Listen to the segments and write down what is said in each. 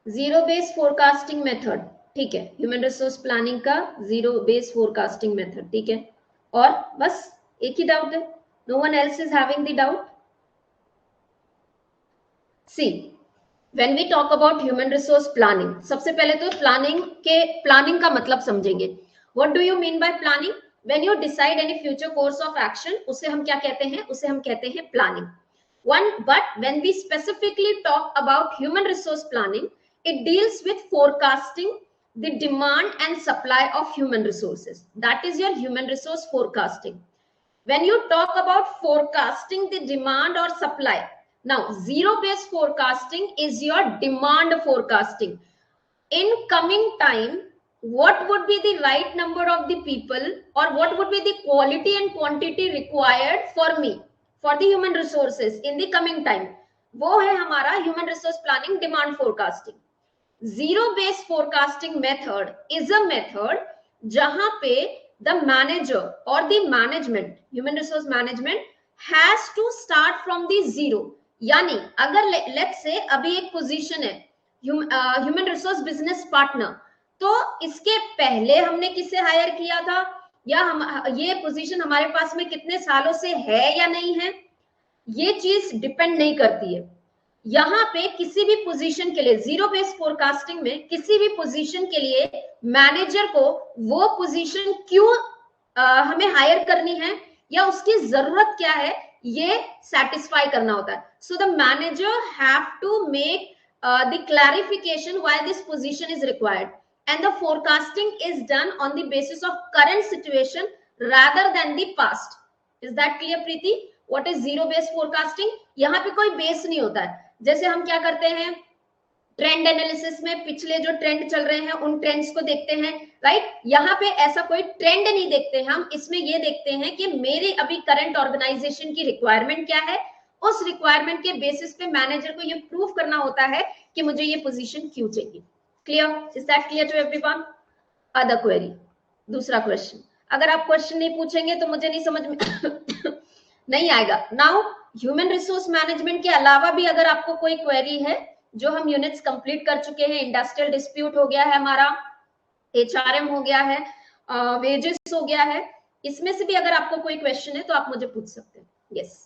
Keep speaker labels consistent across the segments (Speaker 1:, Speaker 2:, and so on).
Speaker 1: Zero base forecasting method, ठीक है, human resource planning का जीरो बेस फोरकास्टिंग मेथड, ठीक है। और बस एक ही डाउट है, no one else is having the doubt. See when we talk about human resource planning, सबसे पहले तो प्लानिंग का मतलब समझेंगे। What do you mean by planning? When you decide any future course of action, उसे हम क्या कहते हैं? उसे हम कहते हैं planning. But when we specifically talk about human resource planning, it deals with forecasting the demand and supply of human resources. That is your human resource forecasting. When you talk about forecasting the demand or supply, now zero based forecasting is your demand forecasting. In coming time, what would be the right number of the people, or what would be the quality and quantity required for me, for the human resources in the coming time? वो है हमारा human resource planning demand forecasting. Zero based forecasting method is a method जहां पे the manager or the management, human resource management has to start from the zero. यानी अगर let's say अभी एक position है ह्यूमन रिसोर्स बिजनेस पार्टनर, तो इसके पहले हमने किसे हायर किया था, या ये पोजीशन हमारे पास में कितने सालों से है या नहीं है, ये चीज डिपेंड नहीं करती है। यहाँ पे किसी भी पोजीशन के लिए जीरो बेस फोरकास्टिंग में किसी भी पोजीशन के लिए मैनेजर को वो पोजीशन क्यों हमें हायर करनी है या उसकी जरूरत क्या है, ये सेटिस्फाई करना होता है। So the manager have to make the clarification why this position is required, and the forecasting is done on the basis of current situation rather than the past. Is that clear, Preeti? What is zero based forecasting? यहाँ पे कोई base नहीं होता है। जैसे हम क्या करते हैं, ट्रेंड एनालिसिस में पिछले जो ट्रेंड चल रहे हैं उन ट्रेंड्स को देखते हैं, राइट? यहाँ पे ऐसा कोई ट्रेंड नहीं देखते हैं हम, इसमें ये देखते हैं कि मेरी अभी करंट ऑर्गेनाइजेशन की रिक्वायरमेंट क्या है, उस रिक्वायरमेंट के बेसिस पे मैनेजर को ये प्रूव करना होता है कि मुझे ये पोजीशन क्यों चाहिए। Clear? Is that clear to everyone? Other query, दूसरा क्वेश्चन। अगर आप क्वेश्चन नहीं पूछेंगे तो मुझे नहीं समझ में नहीं आएगा। नाउ ह्यूमन रिसोर्स मैनेजमेंट के अलावा भी अगर आपको कोई क्वेरी है, जो हम यूनिट्स कंप्लीट कर चुके हैं, इंडस्ट्रियल डिस्प्यूट हो गया है हमारा, HRM हो गया है, वेजेस हो गया है, इसमें से भी अगर आपको कोई क्वेश्चन है तो आप मुझे पूछ सकते हैं। Yes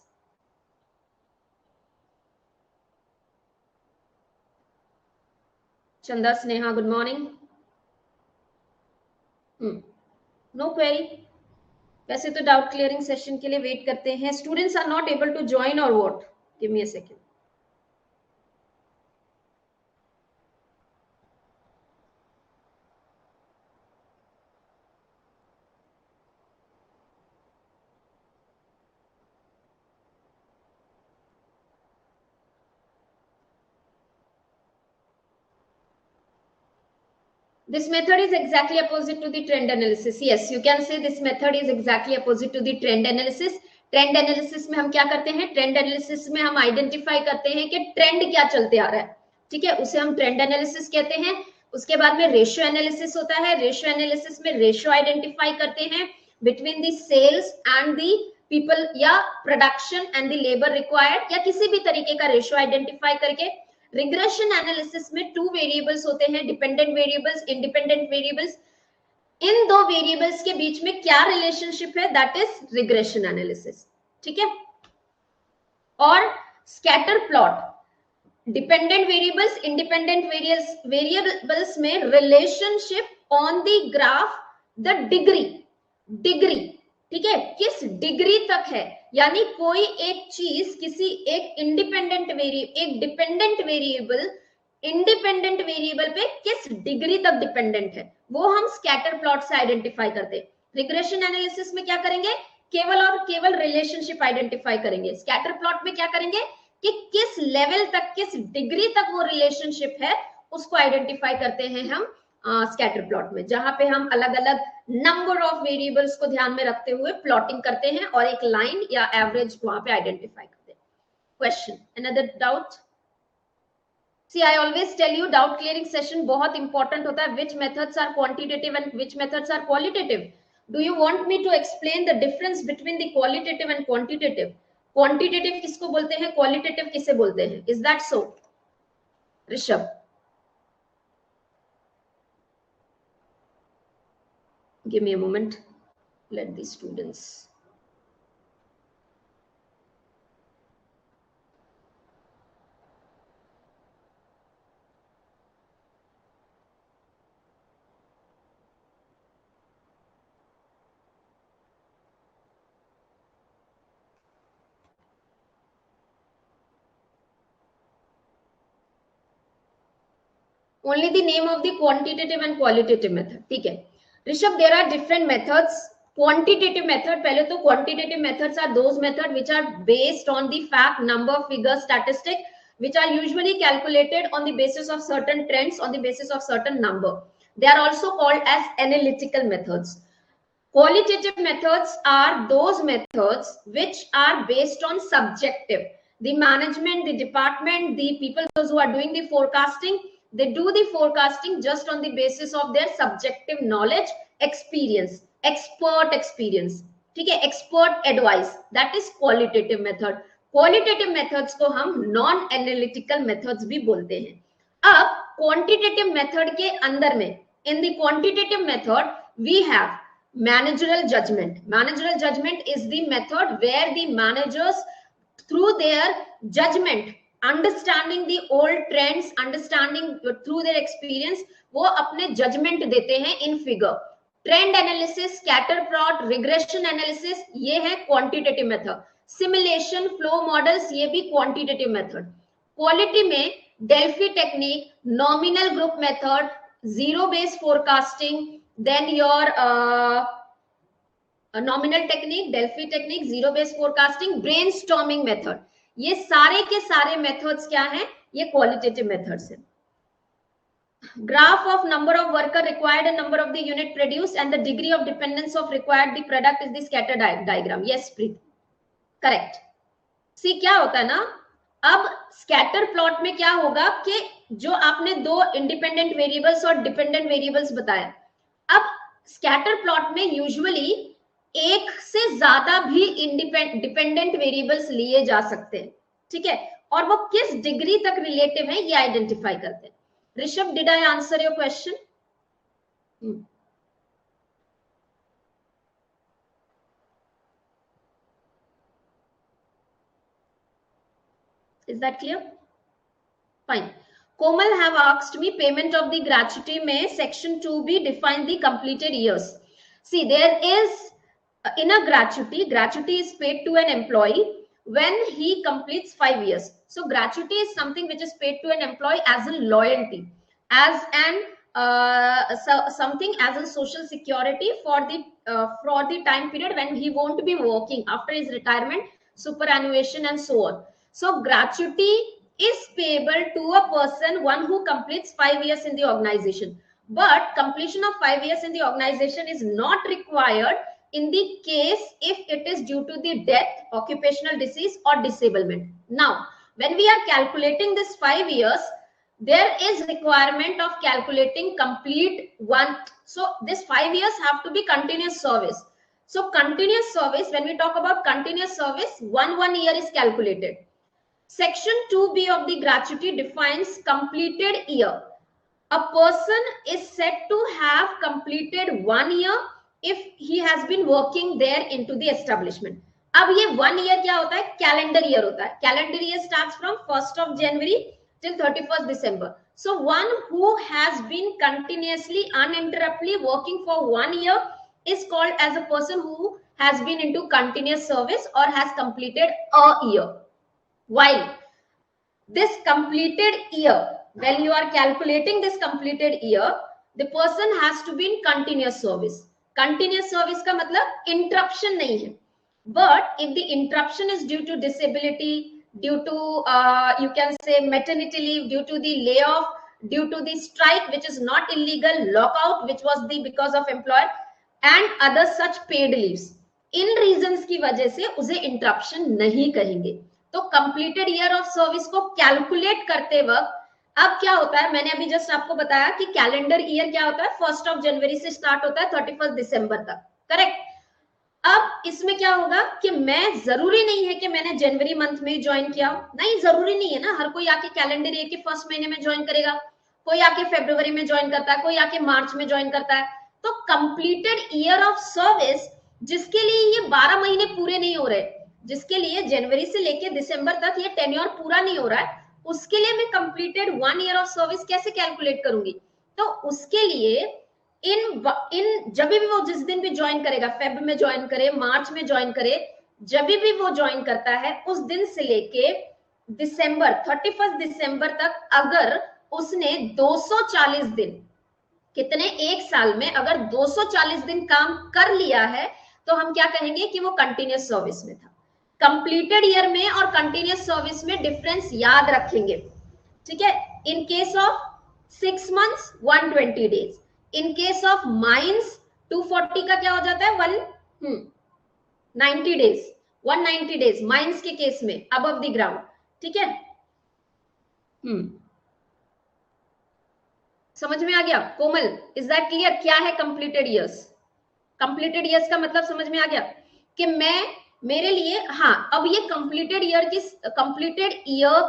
Speaker 1: Chanda Sneha, good morning. No query? वैसे तो डाउट क्लियरिंग सेशन के लिए वेट करते हैं। Students are not able to join और what? Give me a second. This method is exactly opposite to the trend analysis. Yes, you can say this method is exactly opposite to the trend analysis. Trend analysis में हम क्या करते हैं, trend analysis में हम identify करते हैं कि ट्रेंड क्या चलते आ रहा है, ठीक है, उसे हम ट्रेंड एनालिसिस कहते हैं। उसके बाद में रेशियो एनालिसिस होता है। रेशियो एनालिसिस में रेशियो आइडेंटिफाई करते हैं between the sales and the people, या production and the labour required, या किसी भी तरीके का रेशियो आइडेंटिफाई करके। रिग्रेशन एनालिसिस में टू वेरिएबल्स होते हैं, डिपेंडेंट वेरिएबल्स, इंडिपेंडेंट वेरिएबल्स। इन दो वेरिएबल्स के बीच में क्या रिलेशनशिप है, दैट इज रिग्रेशन एनालिसिस, ठीक है। और scatter plot, dependent variables, independent variables में relationship on the graph, the degree, ठीक है, किस डिग्री तक है, यानी कोई एक चीज किसी एक डिपेंडेंट वेरिएबल इंडिपेंडेंट वेरिएबल पे किस डिग्री तक डिपेंडेंट है, वो हम स्कैटर प्लॉट से आइडेंटिफाई करते हैं। रिग्रेशन एनालिसिस में क्या करेंगे, केवल और केवल रिलेशनशिप आइडेंटिफाई करेंगे। स्कैटर प्लॉट में क्या करेंगे कि किस लेवल तक, किस डिग्री तक वो रिलेशनशिप है, उसको आइडेंटिफाई करते हैं हम स्कैटर प्लॉट में, जहां पे हम अलग अलग नंबर ऑफ वेरिएबल्स को ध्यान में रखते हुए प्लॉटिंग करते हैं और एक लाइन या एवरेज वहां पे आइडेंटिफाई करते हैं। Question, another doubt? See, I always tell you doubt clearing session बहुत important होता है। Which methods are quantitative and which methods are qualitative? Do you want me to explain the difference between the qualitative and quantitative? Quantitative किसको बोलते हैं, qualitative किसे बोलते हैं? Is that so Rishabh? Give me a moment, let the students. Only the name of the quantitative and qualitative method. ठीक है Rishabh, there are different methods. Quantitative method, पहले तो quantitative methods are those methods which are based on the fact, number, figure, statistic, which are usually calculated on the basis of certain trends, on the basis of certain number. They are also called as analytical methods. Qualitative methods are those methods which are based on subjective. The management, the department, the people those who are doing the forecasting, they do the forecasting just on the basis of their subjective knowledge, experience, expert experience. ठीक है, expert advice, that is qualitative method. Qualitative methods को हम non analytical methods भी बोलते हैं. अब quantitative method के अंदर में, in the quantitative method we have managerial judgment. Managerial judgment is the method where the managers, through their judgment, understanding the old trends, understanding through their experience, वो अपने judgment देते हैं in figure. Trend analysis, scatter plot, regression analysis, ये है quantitative method. Simulation, flow models, ये भी quantitative method. Quality में Delphi technique, nominal group method, zero base forecasting, then your nominal technique, Delphi technique, zero base forecasting, brainstorming method, ये सारे के सारे methods क्या हैं? ये क्वालिटेटिव मेथड्स हैं. Graph of number of worker required and number of the unit produce and the degree of dependence of required the product is the scatter diagram. Yes Preet, correct. C क्या होता है ना, अब scatter plot में क्या होगा कि जो आपने दो इंडिपेंडेंट वेरिएबल्स और डिपेंडेंट वेरिएबल्स बताया, अब स्कैटर प्लॉट में यूजुअली एक से ज्यादा भी डिपेंडेंट वेरिएबल्स लिए जा सकते हैं. ठीक है, और वो किस डिग्री तक रिलेटिव है ये आइडेंटिफाई करते हैं. Rishabh, did I answer your question? Is that clear? Fine. Komal have asked me payment of the gratuity में section 2B define the completed years. See, there is in a gratuity is paid to an employee when he completes 5 years. So gratuity is something which is paid to an employee as a loyalty, as an something as a social security for the time period when he won't be working after his retirement, superannuation and so on. So gratuity is payable to a person, one who completes 5 years in the organization. But completion of 5 years in the organization is not required in the case if it is due to the death, occupational disease or disablement. Now, when we are calculating this 5 years, there is requirement of calculating complete one. So this 5 years have to be continuous service. So continuous service, when we talk about continuous service, one year is calculated. Section 2B of the gratuity defines completed year. A person is said to have completed 1 year if he has been working there into the establishment. अब ये 1 year क्या होता है? Calendar year होता है. Calendar year starts from 1st of January till 31st December. So one who has been continuously uninterruptedly working for 1 year is called as a person who has been into continuous service or has completed a year. While this completed year, when you are calculating this completed year, the person has to be in continuous service. Continuous service का मतलब interruption नहीं है. But if the interruption is due to disability, due to you can say maternity leave, due to the layoff, due to the strike which is not illegal, lockout which was the because of employer and other such paid leaves, in reasons की वजह से उसे interruption नहीं कहेंगे. तो completed year of service को calculate करते वक्त अब क्या होता है, मैंने अभी जस्ट आपको बताया कि कैलेंडर ईयर क्या होता है, 1st of January से स्टार्ट होता है 31st December तक. करेक्ट. अब अब इसमें क्या होगा कि मैं, जरूरी नहीं है कि मैंने जनवरी मंथ में ज्वाइन किया, नहीं जरूरी नहीं है ना, हर कोई आके कैलेंडर ईयर के फर्स्ट महीने में ज्वाइन करेगा, कोई आके फरवरी में ज्वाइन करता है, कोई आके मार्च में ज्वाइन करता है। तो कंप्लीटेड ईयर ऑफ सर्विस जिसके लिए ये 12 महीने पूरे नहीं हो रहे, जिसके लिए जनवरी से लेके दिसंबर तक ये टेन्योर पूरा नहीं हो रहा है, उसके लिए मैं कंप्लीटेड 1 ईयर ऑफ सर्विस कैसे कैलकुलेट करूंगी? तो उसके लिए इन जब भी वो जिस दिन भी ज्वाइन करेगा, फेब में ज्वाइन करे, मार्च में ज्वाइन करे, जब भी वो ज्वाइन करता है उस दिन से लेके दिसंबर 31 दिसंबर तक अगर उसने 240 दिन, कितने, एक साल में अगर 240 दिन काम कर लिया है तो हम क्या कहेंगे कि वो कंटिन्यूस सर्विस में था। कंप्लीटेड ईयर में और कंटिन्यूस सर्विस में डिफरेंस याद रखेंगे, ठीक है। In case of 6 months 120 days, in case of mines 240 का क्या हो जाता है 190 days, 190 days माइंस के केस में अबव द ग्राउंड, ठीक है। समझ में आ गया कोमल? Is that clear? क्या है कंप्लीटेड ईयर्स? कंप्लीटेड ईयर्स का मतलब समझ में आ गया कि मैं, मेरे लिए, हाँ, अब ये कंप्लीटेड ईयर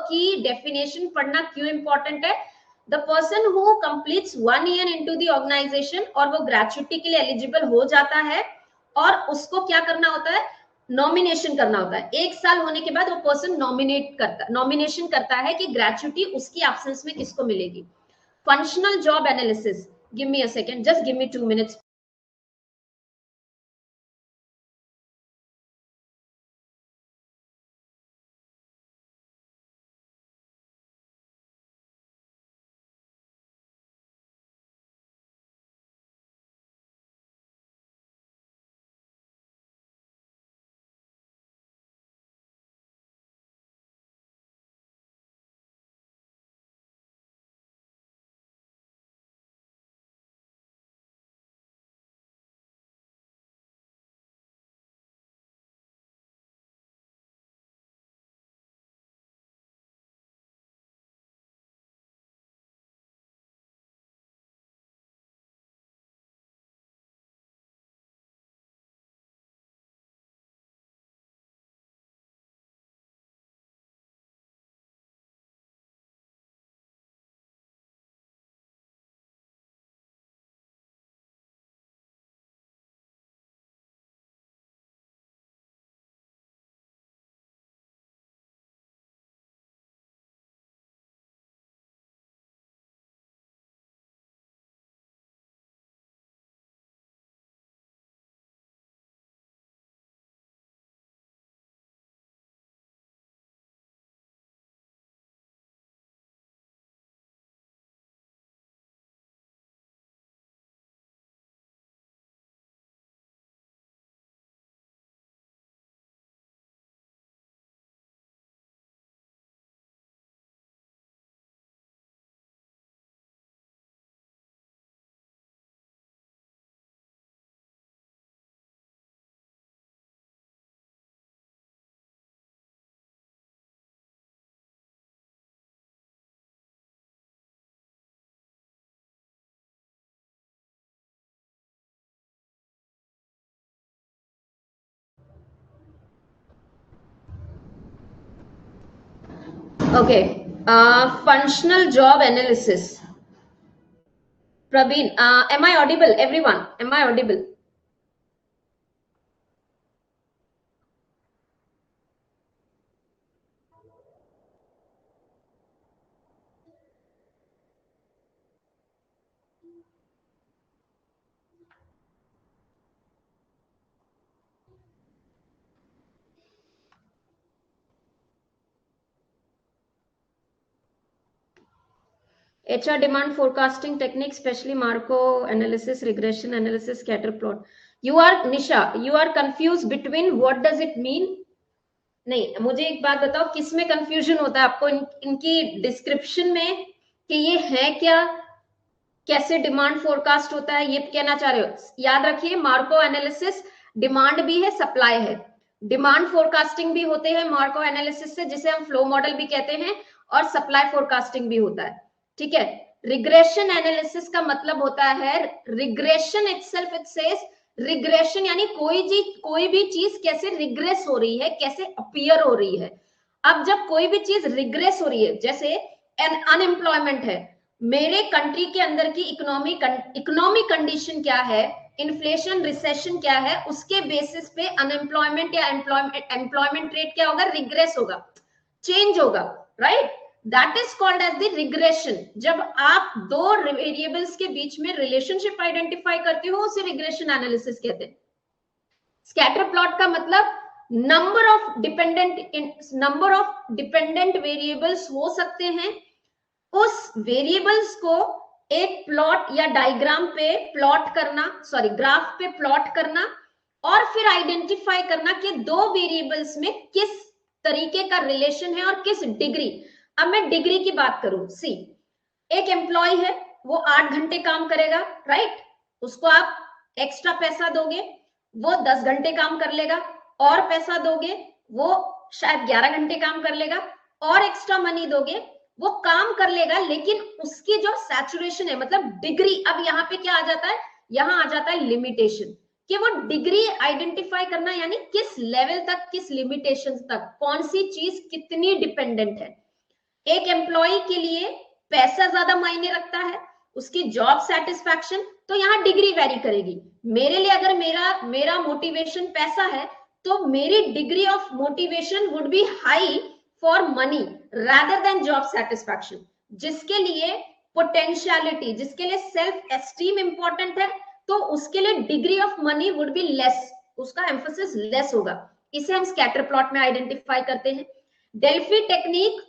Speaker 1: की डेफिनेशन पढ़ना क्यों इंपॉर्टेंट है? The person who completes 1 year into the organization और वो ग्रेचुइटी के लिए एलिजिबल हो जाता है, और उसको क्या करना होता है, नॉमिनेशन करना होता है। 1 साल होने के बाद वो पर्सन नॉमिनेशन करता है कि ग्रेचुइटी उसकी एब्सेंस में किसको मिलेगी। Functional job analysis, give me a second, just give me 2 minutes. Okay, functional job analysis. Praveen, am I audible? Everyone, am I audible? HR demand forecasting technique, especially Markov analysis, regression analysis, scatter plot. You are, Nisha, you are confused between what does it mean? नहीं, मुझे एक बात बताओ, किस में confusion होता है आपको इनकी डिस्क्रिप्शन में कि ये है क्या, कैसे डिमांड फोरकास्ट होता है, ये कहना चाह रहे हो? याद रखिए, मार्को एनालिसिस डिमांड भी है, सप्लाई है, डिमांड फोरकास्टिंग भी होते हैं मार्को एनालिसिस से, जिसे हम फ्लो मॉडल भी कहते हैं, और सप्लाई फोरकास्टिंग भी होता है, ठीक है। रिग्रेशन एनालिसिस का मतलब होता है, regression itself it says regression यानी कोई भी चीज कैसे रिग्रेस हो रही है, कैसे अपीयर हो रही है। अब जब कोई भी चीज रिग्रेस हो रही है, जैसे अनएम्प्लॉयमेंट है, मेरे कंट्री के अंदर की इकोनॉमिक कंडीशन क्या है, इन्फ्लेशन रिसेशन क्या है, उसके बेसिस पे अनएम्प्लॉयमेंट या एम्प्लॉयमेंट रेट क्या होगा, रिग्रेस होगा, चेंज होगा, right. That is called as the regression. जब आप दो वेरिएबल्स के बीच में रिलेशनशिप आइडेंटिफाई करते हो, उसे रिग्रेशन एनालिसिस कहते हैं। स्कैटर प्लॉट का मतलब नंबर ऑफ डिपेंडेंट वेरिएबल्स हो सकते हैं, उस वेरिएबल्स को एक प्लॉट या डायग्राम पे प्लॉट करना, सॉरी ग्राफ पे प्लॉट करना, और फिर आइडेंटिफाई करना कि दो वेरिएबल्स में किस तरीके का रिलेशन है और किस डिग्री। अब मैं डिग्री की बात करूं, सी एक एम्प्लॉय है, वो 8 घंटे काम करेगा, राइट, उसको आप एक्स्ट्रा पैसा दोगे, वो 10 घंटे काम कर लेगा, और पैसा दोगे, वो शायद 11 घंटे काम कर लेगा, और एक्स्ट्रा मनी दोगे, वो काम कर लेगा, लेकिन उसकी जो सैचुरेशन है, मतलब डिग्री, अब यहाँ पे क्या आ जाता है, यहाँ आ जाता है लिमिटेशन, कि वो डिग्री आइडेंटिफाई करना, यानी किस लेवल तक, किस लिमिटेशन तक कौन सी चीज कितनी डिपेंडेंट है। एक एम्प्लॉय के लिए पैसा ज्यादा मायने रखता है, उसकी जॉब सेटिस्फैक्शन, तो यहाँ डिग्री वेरी करेगी। मेरे लिए अगर मेरा मोटिवेशन पैसा है, तो मेरी degree of motivation would be high for money rather than job satisfaction. जिसके लिए पोटेंशियलिटी, जिसके लिए सेल्फ एस्टीम इंपॉर्टेंट है, तो उसके लिए degree of money would be less, उसका एम्फोसिस लेस होगा। इसे हम स्कैटर प्लॉट में आइडेंटिफाई करते हैं। डेल्फी टेक्निक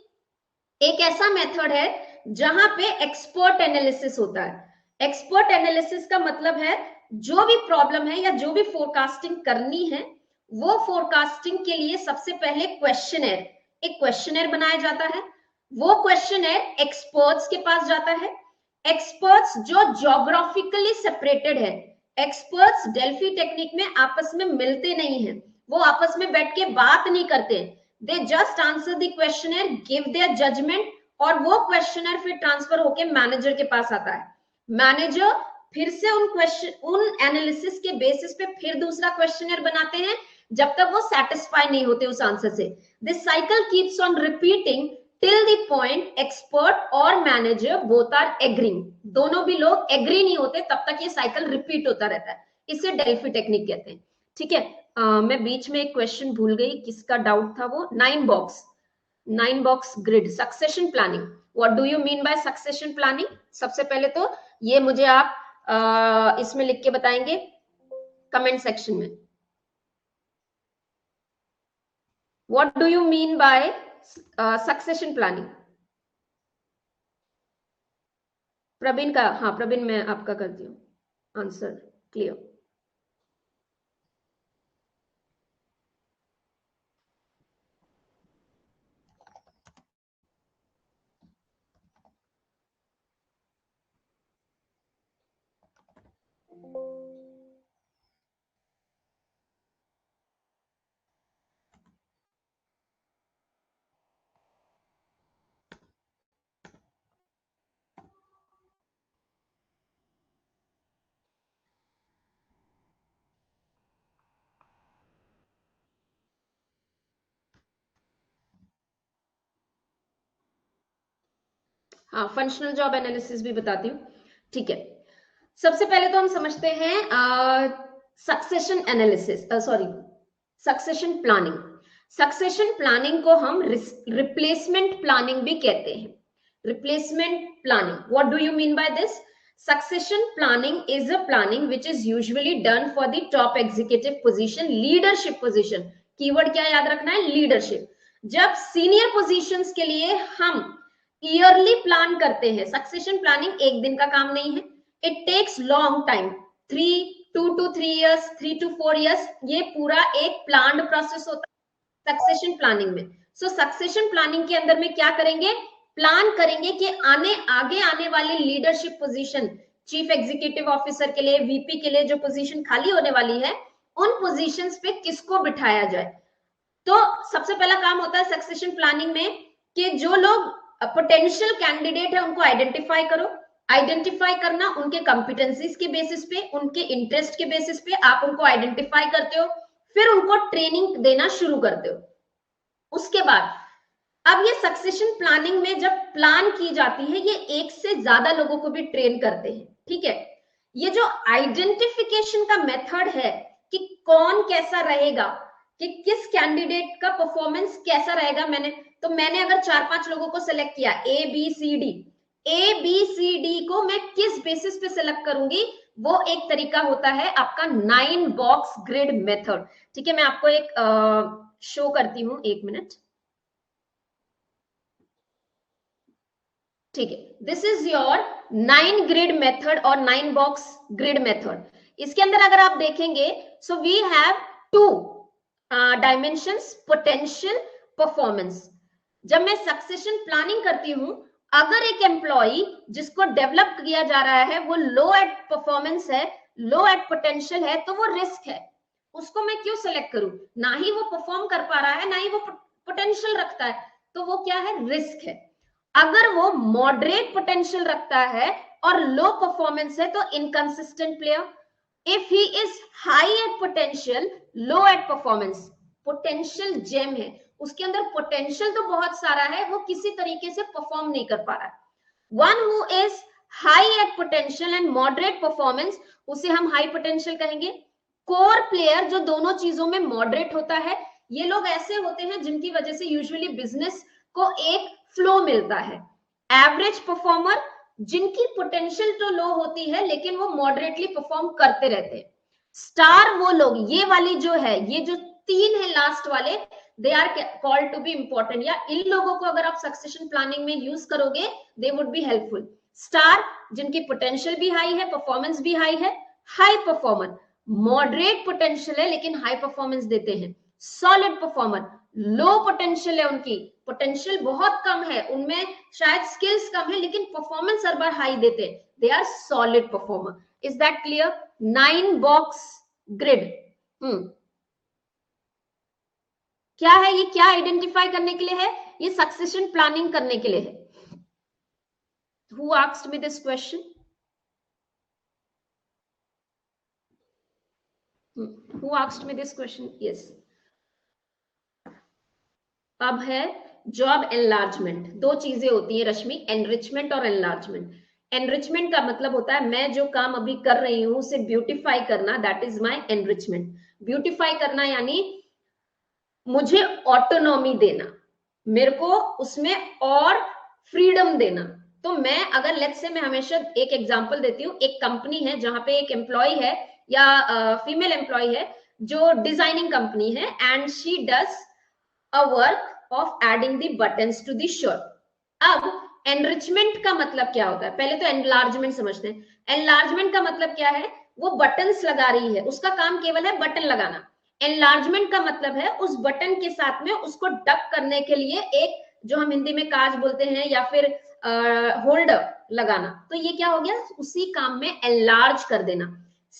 Speaker 1: एक ऐसा मेथड है जहां पे एक्सपर्ट एनालिसिस होता है। एक्सपर्ट एनालिसिस का मतलब है जो भी प्रॉब्लम है या जो भी फोरकास्टिंग करनी है, वो फोरकास्टिंग के लिए सबसे पहले एक क्वेश्चनर बनाया जाता है। वो क्वेश्चनर एक्सपर्ट्स के पास जाता है, एक्सपर्ट्स जो ज्योग्राफिकली सेपरेटेड है। एक्सपर्ट्स डेल्फी टेक्निक में आपस में मिलते नहीं हैं, वो आपस में बैठ के बात नहीं करते, they just answer the questioner, give their judgment, और वो क्वेश्चनर फिर ट्रांसफर होके मैनेजर के पास आता है। मैनेजर फिर से उन एनालिसिस के बेसिस पे फिर दूसरा क्वेश्चनर बनाते हैं, जब तक वो सेटिस्फाई नहीं होते उस आंसर से। This cycle keeps on repeating till the point expert और मैनेजर बोथ आर एग्रीइंग। दोनों भी लोग एग्री नहीं होते, तब तक ये साइकिल रिपीट होता रहता है। इसे डेल्फी टेक्निक कहते हैं। ठीक है, मैं बीच में एक क्वेश्चन भूल गई, किसका डाउट था वो, 9 box grid, succession planning. What do you mean by succession planning? सबसे पहले तो ये मुझे आप इसमें लिख के बताएंगे कमेंट सेक्शन में। What do you mean by succession planning? Praveen का, हाँ प्रवीण, मैं आपका करती हूँ आंसर क्लियर। हाँ, फंक्शनल जॉब एनालिसिस भी बताती हूँ। ठीक है, सबसे पहले तो हम समझते हैं succession analysis, sorry succession planning. Succession planning को हम रिप्लेसमेंट प्लानिंग भी कहते हैं। Replacement planning, what do you mean by this? Succession planning is a planning which is usually done for the top executive position, leadership position। Keyword क्या याद रखना है? Leadership. जब सीनियर पोजीशंस के लिए हम ईयरली प्लान करते हैं, सक्सेशन प्लानिंग एक दिन का काम नहीं है, it takes long time, 2 to 3 years, 3 to 4 years, ये पूरा एक प्लान्ड प्रोसेस होता है सक्सेशन प्लानिंग में। सो सक्सेशन प्लानिंग के अंदर में क्या करेंगे? प्लान करेंगे कि आगे आने वाली leadership position, chief executive officer के लिए, वीपी के लिए जो पोजीशन खाली होने वाली है, उन पोजीशंस पे किसको बिठाया जाए। तो सबसे पहला काम होता है सक्सेशन प्लानिंग में कि जो लोग पोटेंशियल कैंडिडेट है उनको आइडेंटिफाई करो। आइडेंटिफाई करना, उनके कॉम्पिटेंसीज के बेसिस पे, उनके इंटरेस्ट के बेसिस पे आप उनको आइडेंटिफाई करते हो, फिर उनको ट्रेनिंग देना शुरू करते हो। उसके बाद अब ये सक्सेशन प्लानिंग में जब प्लान की जाती है, ये एक से ज्यादा लोगों को भी ट्रेन करते हैं, ठीक है। ये जो आइडेंटिफिकेशन का मेथड है कि कौन कैसा रहेगा, कि किस कैंडिडेट का परफॉर्मेंस कैसा रहेगा, मैंने अगर 4-5 लोगों को सिलेक्ट किया, ए बी सी डी को मैं किस बेसिस पे सिलेक्ट करूंगी, वो एक तरीका होता है आपका 9 बॉक्स ग्रिड मेथड। ठीक है, मैं आपको एक शो करती हूं, 1 मिनट। ठीक है, this is your 9 grid method और 9 बॉक्स ग्रिड मेथड। इसके अंदर अगर आप देखेंगे, so we have 2 dimensions, potential, performance. जब मैं सक्सेशन प्लानिंग करती हूं, अगर एक एम्प्लॉय जिसको डेवलप किया जा रहा है वो लो एट परफॉर्मेंस है, लो एट पोटेंशियल है, तो वो रिस्क है। उसको मैं क्यों सेलेक्ट करूं? ना ही वो परफॉर्म कर पा रहा है, ना ही वो पोटेंशियल रखता है, तो वो क्या है? रिस्क है। अगर वो मॉडरेट पोटेंशियल रखता है और लो परफॉर्मेंस है, तो inconsistent player. If he is high at potential, low at performance, potential gem है, उसके अंदर पोटेंशियल तो बहुत सारा है, वो किसी तरीके से परफॉर्म नहीं कर पा रहा है। One who is high at potential and moderate performance, उसे हम हाई पोटेंशियल कहेंगे। कोर प्लेयर जो दोनों चीजों में मॉडरेट होता है, ये लोग ऐसे होते हैं जिनकी वजह से यूजुअली बिजनेस को एक फ्लो मिलता है। एवरेज परफॉर्मर, जिनकी पोटेंशियल तो लो होती है लेकिन वो मॉडरेटली परफॉर्म करते रहते हैं। स्टार वो लोग, ये वाली जो है, ये जो 3 है लास्ट वाले, they are called to be important, या इन लोगों को अगर आप सक्सेशन प्लानिंग में यूज करोगे, they would be helpful. Star, जिनकी पोटेंशियल भी हाई है, परफॉर्मेंस भी हाई है। हाई परफॉर्मर, मॉडरेट पोटेंशियल है लेकिन हाई परफॉर्मेंस देते हैं। सॉलिड परफॉर्मर, लो पोटेंशियल है, उनकी पोटेंशियल बहुत कम है, उनमें शायद स्किल्स कम है लेकिन परफॉर्मेंस हर बार हाई देते हैं, they are solid performer. Is that clear? 9 box grid. क्या है ये? क्या आइडेंटिफाई करने के लिए है? ये सक्सेशन प्लानिंग करने के लिए है। Who asked me this question? Who asked me this question? Yes. अब है जॉब एनलार्जमेंट। 2 चीजें होती है रश्मि, एनरिचमेंट और एनलार्जमेंट। एनरिचमेंट का मतलब होता है मैं जो काम अभी कर रही हूं उसे ब्यूटिफाई करना, that is my enrichment. Beautify करना यानी मुझे ऑटोनॉमी देना, मेरे को उसमें और फ्रीडम देना। तो मैं अगर लेट्स से, मैं हमेशा एक एग्जांपल देती हूँ, एक कंपनी है जहां पे एक एम्प्लॉय है या फीमेल एम्प्लॉय है जो डिजाइनिंग कंपनी है, and she does a work of adding the buttons to the shirt. अब enrichment का मतलब क्या होता है? पहले तो enlargement समझते हैं। enlargement का मतलब क्या है? वो buttons लगा रही है, उसका काम केवल है बटन लगाना। enlargement का मतलब है उस बटन के साथ में उसको डक करने के लिए एक, जो हम हिंदी में काज बोलते हैं, या फिर होल्डर लगाना। तो ये क्या हो गया? उसी काम में enlarge कर देना।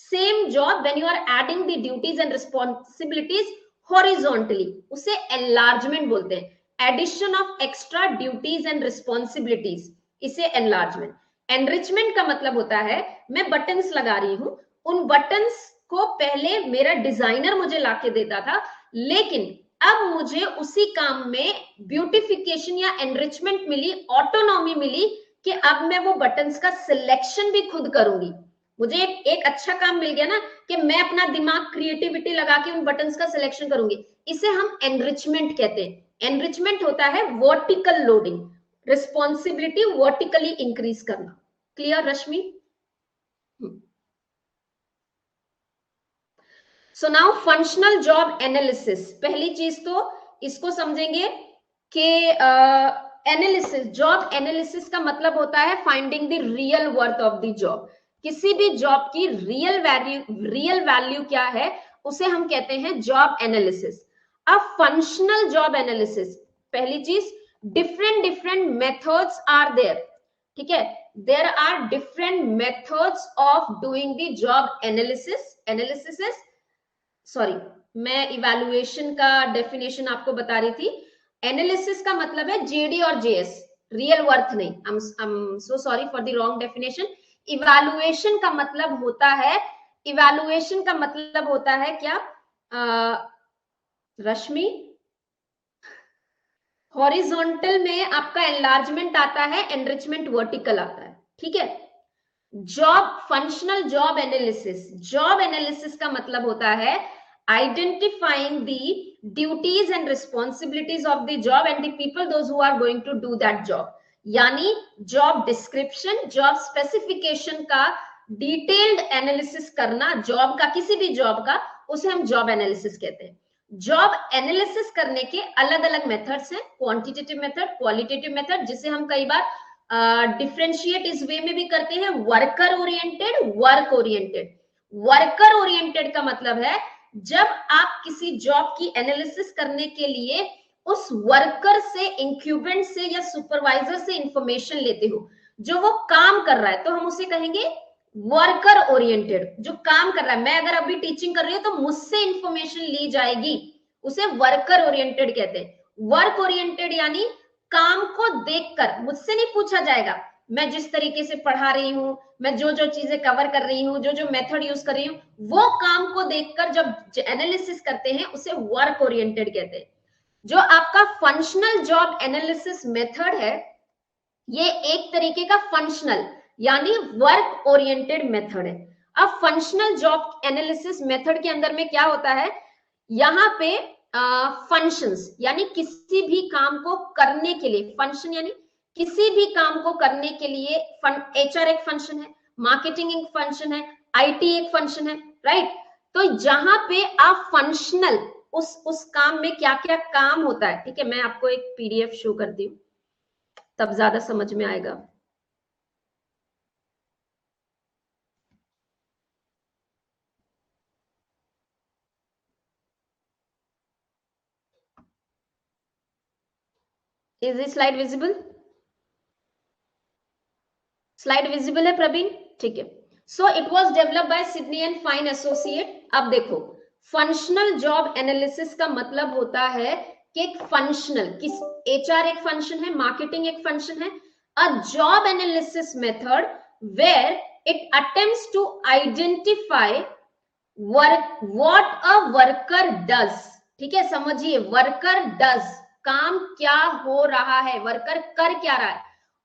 Speaker 1: Same job, when you are adding the duties and responsibilities horizontally, उसे एनलार्जमेंट बोलते हैं। Addition of extra duties and responsibilities, इसे एनलार्जमेंट। एनरिचमेंट का मतलब होता है मैं बटन्स लगा रही हूं, उन बटन्स को पहले मेरा डिजाइनर मुझे लाके देता था, लेकिन अब मुझे उसी काम में ब्यूटिफिकेशन या एनरिचमेंट मिली, ऑटोनॉमी मिली, कि अब मैं वो बटन्स का सिलेक्शन भी खुद करूंगी। मुझे एक अच्छा काम मिल गया ना, कि मैं अपना दिमाग, क्रिएटिविटी लगा के उन बटन्स का सिलेक्शन करूंगी। इसे हम एनरिचमेंट कहते हैं। एनरिचमेंट होता है vertical loading, responsibility vertically increase करना। Clear Rashmi? So now functional job analysis. पहली चीज तो इसको समझेंगे कि एनालिसिस, जॉब एनालिसिस का मतलब होता है finding the real worth of the job. किसी भी जॉब की रियल वैल्यू क्या है, उसे हम कहते हैं जॉब एनालिसिस। अब फंक्शनल जॉब एनालिसिस, पहली चीज, डिफरेंट मेथड्स आर देयर। ठीक है, there are different methods of doing the job analysis. Analysis is, sorry, मैं इवैल्यूएशन का डेफिनेशन आपको बता रही थी। एनालिसिस का मतलब है जेडी और जेएस, रियल वर्थ नहीं। I am so sorry for the wrong definition. Evaluation का मतलब होता है, इवैल्यूएशन का मतलब होता है क्या रश्मि, हॉरिजॉन्टल में आपका एनलार्जमेंट आता है, एनरिचमेंट वर्टिकल आता है, ठीक है। Job, functional job analysis, job analysis का मतलब होता है identifying the duties and responsibilities of the job and the people those who are going to do that job। यानी जॉब डिस्क्रिप्शन, जॉब स्पेसिफिकेशन का डिटेल्ड एनालिसिस करना, job का, किसी भी जॉब का, उसे हम जॉब एनालिसिस कहते हैं। जॉब एनालिसिस करने के अलग अलग मेथड्स हैं, क्वांटिटेटिव मेथड, क्वालिटेटिव मेथड, जिसे हम कई बार डिफरेंशिएट इस वे में भी करते हैं, worker oriented, work oriented. Worker oriented का मतलब है जब आप किसी जॉब की एनालिसिस करने के लिए उस वर्कर से, इंक्यूबेंट से या सुपरवाइजर से इंफॉर्मेशन लेते हो, जो वो काम कर रहा है, तो हम उसे कहेंगे वर्कर ओरिएंटेड। जो काम कर रहा है, मैं अगर अभी टीचिंग कर रही हूँ तो मुझसे इंफॉर्मेशन ली जाएगी, उसे वर्कर ओरिएंटेड कहते हैं। वर्क ओरिएंटेड यानी काम को देखकर, मुझसे नहीं पूछा जाएगा, मैं जिस तरीके से पढ़ा रही हूँ, मैं जो जो चीजें कवर कर रही हूँ, जो जो मेथड यूज कर रही हूँ, वो काम को देखकर जब एनालिसिस करते हैं उसे वर्क ओरिएंटेड कहते हैं। जो आपका फंक्शनल जॉब एनालिसिस मेथड है, ये एक तरीके का फंक्शनल यानी वर्क ओरिएंटेड मेथड है। अब फंक्शनल जॉब एनालिसिस मेथड के अंदर में क्या होता है, यहाँ पे फंक्शंस यानी किसी भी काम को करने के लिए, फंक्शन यानी किसी भी काम को करने के लिए, एचआर एक फंक्शन है, मार्केटिंग एक फंक्शन है, आईटी एक फंक्शन है, राइट। तो जहां पे आप फंक्शनल, उस काम में क्या क्या काम होता है, ठीक है, मैं आपको एक पीडीएफ शो करती हूँ, तब ज्यादा समझ में आएगा। Is this slide visible? Slide visible है प्रवीण? ठीक है। So it was developed by Sydney and fine associate. अब देखो, फंक्शनल जॉब एनालिसिस का मतलब होता है कि एक फंक्शनल, किस, एचआर एक फंक्शन है, मार्केटिंग एक फंक्शन है, a job analysis method where it attempts to identify work, what a worker does. ठीक है, समझिए, वर्कर डज, काम क्या हो रहा है, वर्कर कर क्या रहा है,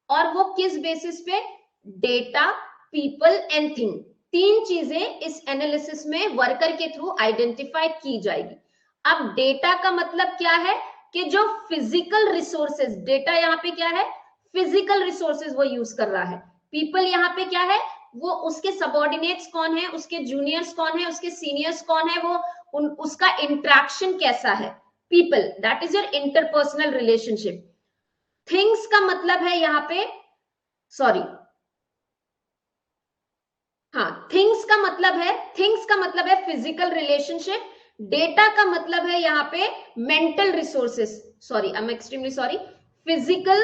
Speaker 1: और वो किस बेसिस पे, डेटा, पीपल एंड थिंग, तीन चीजें इस एनालिसिस में वर्कर के थ्रू आइडेंटिफाई की जाएगी। अब डेटा का मतलब क्या है कि जो फिजिकल रिसोर्सेज, डेटा यहाँ पे क्या है, फिजिकल रिसोर्सेज वो यूज कर रहा है। पीपल यहाँ पे क्या है, वो उसके सबऑर्डिनेट्स कौन है, उसके जूनियर्स कौन है, उसके सीनियर्स कौन है, वो उसका इंटरेक्शन कैसा है। People, that is your interpersonal relationship. Things का मतलब है यहाँ पे, सॉरी, हाँ, थिंग्स का मतलब है, थिंग्स का मतलब है फिजिकल रिलेशनशिप। डेटा का मतलब है यहाँ पे mental resources, sorry, I am extremely sorry, physical,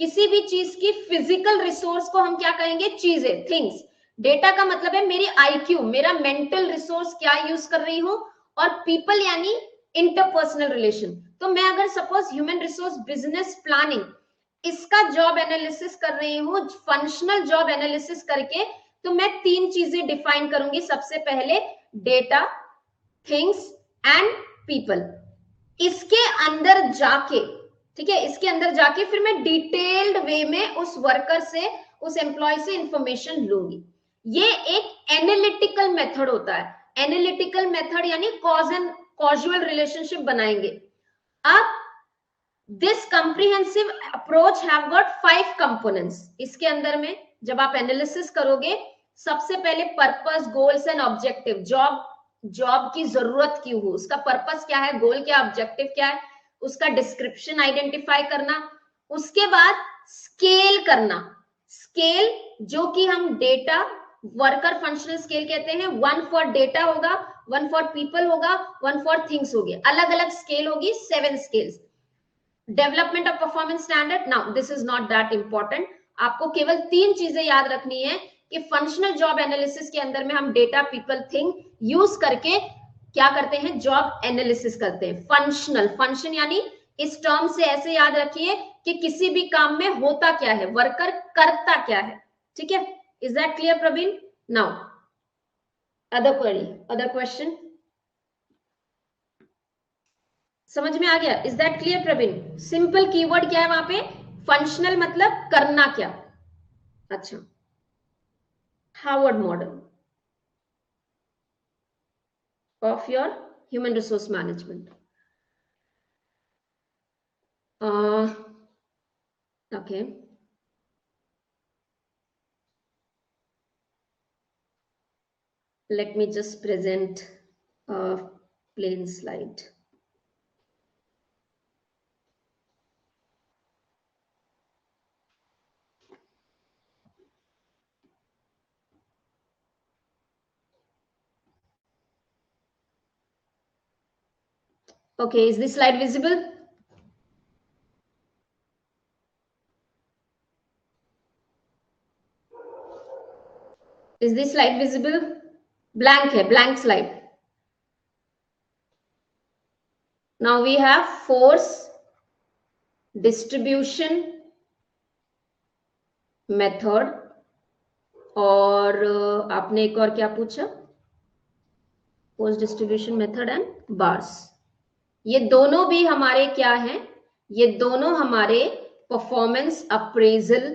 Speaker 1: किसी भी चीज की फिजिकल रिसोर्स को हम क्या कहेंगे, चीजें, थिंग्स। डेटा का मतलब है मेरी आईक्यू, मेरा मेंटल रिसोर्स क्या यूज कर रही हूं, और पीपल यानी इंटरपर्सनल रिलेशन। तो मैं अगर suppose human resource business planning, इसका जॉब एनालिसिस कर रही हूँ, फंक्शनल जॉब एनालिसिस करके, तो मैं तीन चीजें डिफाइन करूंगी। सबसे पहले डेटा, थिंग्स एंड पीपल। इसके अंदर जाके, ठीक है, इसके अंदर जाके फिर मैं डिटेल्ड वे में उस वर्कर से, उस एम्प्लॉय से इंफॉर्मेशन लूंगी। ये एक एनालिटिकल मेथड होता है। एनालिटिकल मेथड यानी कॉज एंड कॉजुअल रिलेशनशिप बनाएंगे। अब this comprehensive approach have got 5 components. इसके अंदर में जब आप एनालिसिस करोगे, सबसे पहले purpose, goals and objective, job की जरूरत क्यों हो, उसका पर्पस क्या है, गोल क्या, ऑब्जेक्टिव क्या है, उसका डिस्क्रिप्शन आइडेंटिफाई करना। उसके बाद स्केल करना, स्केल जो कि हम डेटा, वर्कर फंक्शनल स्केल कहते हैं। 1 फॉर डेटा होगा, 1 फॉर पीपल होगा, 1 फॉर थिंग्स होगी, अलग अलग स्केल होगी, 7 scales. Development of performance standard, now this is not that important, आपको केवल 3 चीजें याद रखनी है कि फंक्शनल जॉब एनालिसिस के अंदर में हम डेटा, पीपल, थिंग यूज करके क्या करते हैं, जॉब एनालिसिस करते हैं। फंक्शनल, फंक्शन यानी इस टर्म से ऐसे याद रखिए कि किसी भी काम में होता क्या है, वर्कर करता क्या है, ठीक है। Is that clear Praveen? Now other query, other question, समझ में आ गया? Is that clear Praveen? Simple keyword क्या है वहां पे? फंक्शनल मतलब करना क्या। अच्छा, Harvard model of your human resource management. Okay, let me just present a plain slide. Okay, is this slide visible? Is this slide visible? Blank है, blank slide. Now we have force distribution method और आपने एक और क्या पूछा? Force distribution method and bars. ये दोनों भी हमारे क्या हैं? ये दोनों हमारे परफॉर्मेंस अप्रेजल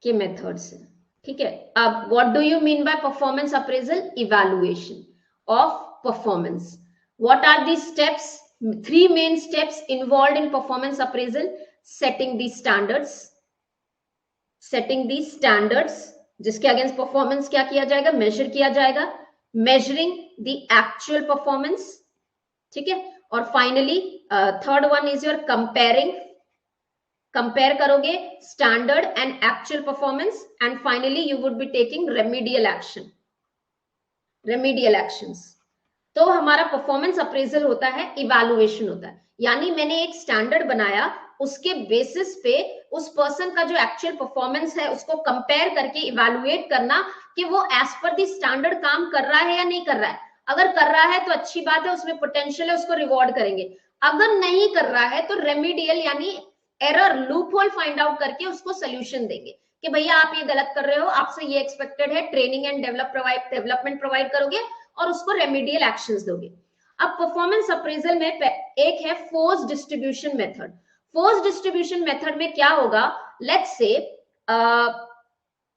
Speaker 1: के मेथड्स हैं, ठीक है। अब what do you mean by performance appraisal? Evaluation of performance. What are the steps? 3 main steps involved in performance appraisal. Setting the standards, setting the standards जिसके अगेंस्ट परफॉर्मेंस क्या किया जाएगा? Major किया जाएगा। मेजरिंग द एक्चुअल परफॉर्मेंस, ठीक है। और finally third one is your comparing, compare करोगे standard and actual performance, and finally you would be taking remedial action, remedial actions. तो हमारा परफॉर्मेंस अप्रेजल होता है, इवैल्यूएशन होता है, यानी मैंने एक स्टैंडर्ड बनाया, उसके बेसिस पे उस पर्सन का जो एक्चुअल परफॉर्मेंस है उसको कंपेयर करके इवैल्यूएट करना कि वो एज पर द स्टैंडर्ड काम कर रहा है या नहीं कर रहा है। अगर कर रहा है तो अच्छी बात है, उसमें पोटेंशियल है, उसको रिवॉर्ड करेंगे। अगर नहीं कर रहा है तो रेमेडियल यानी error, loop hole find out करके उसको सोल्यूशन देंगे कि भैया आप ये गलत कर रहे हो, आपसे ये एक्सपेक्टेड है, ट्रेनिंग एंड डेवलपमेंट प्रोवाइड करोगे और उसको रेमेडियल एक्शंस दोगे। अब परफॉर्मेंस अप्रेजल में एक है force distribution method. Force distribution method में क्या होगा? लेट्स से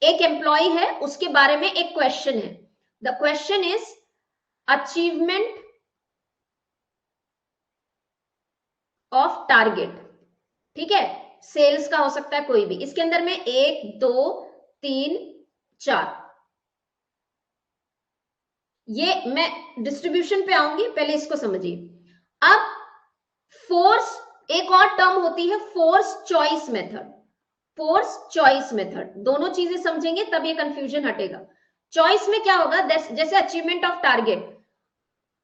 Speaker 1: एक एम्प्लॉय है, उसके बारे में एक क्वेश्चन है। The question is achievement of target, ठीक है, सेल्स का हो सकता है कोई भी। इसके अंदर में 1 2 3 4, ये मैं डिस्ट्रीब्यूशन पे आऊंगी, पहले इसको समझिए। अब फोर्स, एक और टर्म होती है force choice method, force choice method, दोनों चीजें समझेंगे तब ये कंफ्यूजन हटेगा। चॉइस में क्या होगा? जैसे अचीवमेंट ऑफ टारगेट,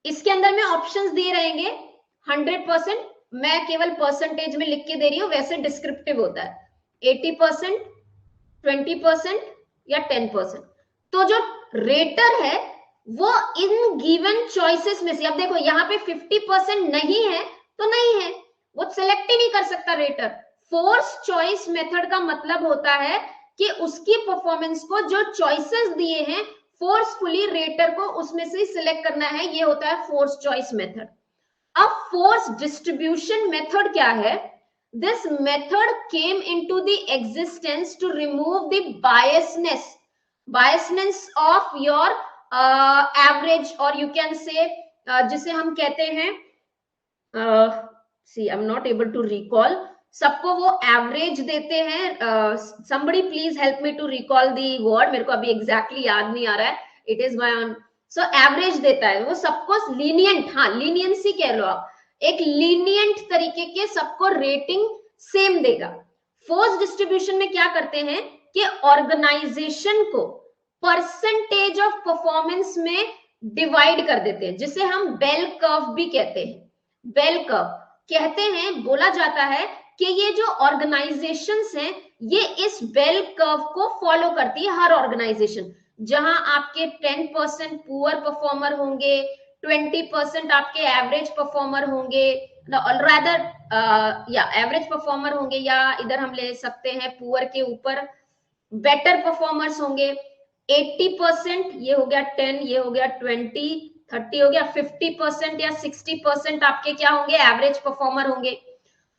Speaker 1: इसके अंदर में ऑप्शंस दिए रहेंगे 100%, मैं केवल परसेंटेज में लिख के दे रही हूं, वैसे डिस्क्रिप्टिव होता है 80%, 20% या 10%। तो जो रेटर है वो इन गिवन चॉइसेस में से, अब देखो यहाँ पे 50% नहीं है तो नहीं है, वो सिलेक्ट ही नहीं कर सकता रेटर। फोर्स चॉइस मेथड का मतलब होता है कि उसकी परफॉर्मेंस को जो चॉइसेस दिए हैं फोर्सफुली रेटर को उसमें से सिलेक्ट करना है, ये होता है फोर्स चॉइस मेथड। अब फोर्स डिस्ट्रीब्यूशन मेथड क्या है? This method came into the existence to remove the biasness of your average, or you can say जिसे हम कहते हैं, see I'm not able to recall, सबको वो एवरेज देते हैं। somebody please help me to recall the word, मेरे को अभी exactly याद नहीं आ रहा है, it is my own। so average देता है वो सबको, लीनियंट, हाँ लीनियंसी कह लो आप, एक लीनियंट तरीके के सबको रेटिंग सेम देगा। फोर्स डिस्ट्रीब्यूशन में क्या करते हैं कि ऑर्गेनाइजेशन को परसेंटेज ऑफ परफॉर्मेंस में डिवाइड कर देते हैं, जिसे हम बेल कर्व भी कहते हैं। बेल कर्व कहते हैं, बोला जाता है कि ये जो ऑर्गेनाइजेशंस हैं ये इस बेल कर्व को फॉलो करती है, हर ऑर्गेनाइजेशन। जहां आपके 10% पुअर परफॉर्मर होंगे, 20% आपके एवरेज परफॉर्मर होंगे, रादर या एवरेज परफॉर्मर होंगे, या इधर हम ले सकते हैं पुअर के ऊपर बेटर परफॉर्मर्स होंगे। 80% ये हो गया 10, ये हो गया 20, 30 हो गया 50% या 60% आपके क्या होंगे, एवरेज परफॉर्मर होंगे।